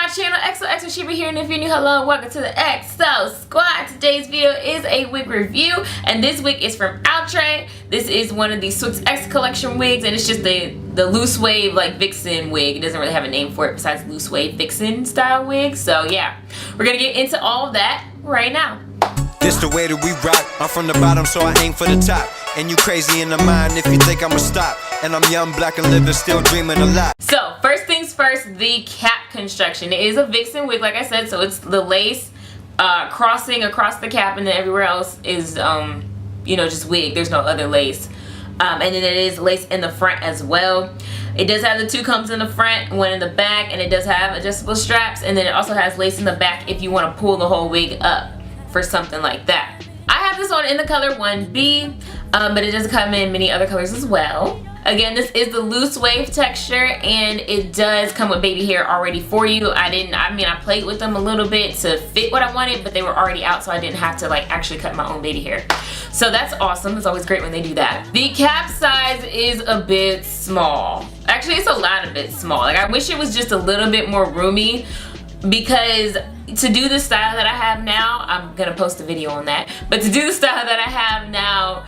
my channel, XOXO Sheba here, and if you're new, hello, welcome to the XO Squad. Today's video is a wig review, and this wig is from Outre. This is one of the Swiss X collection wigs, and it's just the loose wave, like Vixen wig. It doesn't really have a name for it besides loose wave Vixen style wig. So yeah, we're gonna get into all of that right now. This the way that we rock. I'm from the bottom, so I aim for the top. And you crazy in the mind if you think I'ma stop. And I'm young, black, and living, still dreaming a lot. So first things first, the cap construction. It is a Vixen wig, like I said, so it's the lace crossing across the cap, and then everywhere else is you know, just wig. There's no other lace. And then it is lace in the front as well. It does have the two combs in the front, one in the back, and it does have adjustable straps, and then it also has lace in the back if you want to pull the whole wig up for something like that. I have this on in the color 1B, but it does come in many other colors as well. Again, this is the loose wave texture, and it does come with baby hair already for you. I played with them a little bit to fit what I wanted, but they were already out, so I didn't have to like actually cut my own baby hair. So that's awesome. It's always great when they do that. The cap size is a bit small. Actually, it's a lot of bit small. Like, I wish it was just a little bit more roomy, because to do the style that I have now, I'm gonna post a video on that, but to do the style that I have now,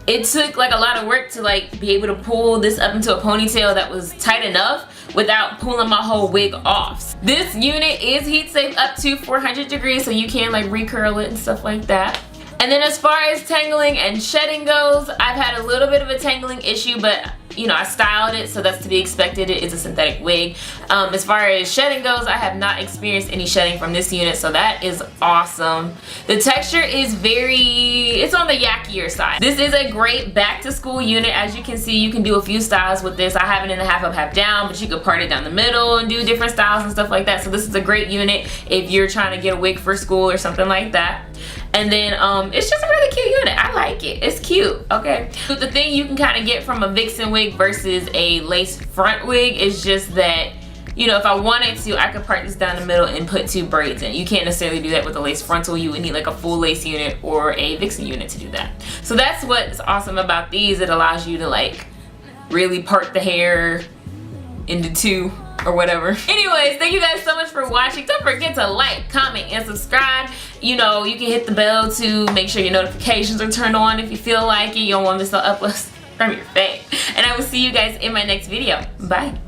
it took like a lot of work to like be able to pull this up into a ponytail that was tight enough without pulling my whole wig off. This unit is heat safe up to 400 degrees, so you can like recurl it and stuff like that. And then as far as tangling and shedding goes, I've had a little bit of a tangling issue, but you know, I styled it, so that's to be expected. It is a synthetic wig. As far as shedding goes, I have not experienced any shedding from this unit, so that is awesome. The texture is it's on the yakkier side. This is a great back to school unit. As you can see, you can do a few styles with this. I have it in the half up, half down, but you could part it down the middle and do different styles and stuff like that. So this is a great unit if you're trying to get a wig for school or something like that. And then it's just a really cute unit. I like it. It's cute, okay? But the thing you can kind of get from a Vixen wig versus a lace front wig is just that, you know, if I wanted to, I could part this down the middle and put two braids in. You can't necessarily do that with a lace frontal. You would need like a full lace unit or a Vixen unit to do that. So that's what's awesome about these. It allows you to like really part the hair into two or whatever. Anyways, thank you guys so much for watching. Don't forget to like, comment, and subscribe. You know, you can hit the bell to make sure your notifications are turned on if you feel like it. You don't want to miss no uploads from your fave. And I will see you guys in my next video. Bye.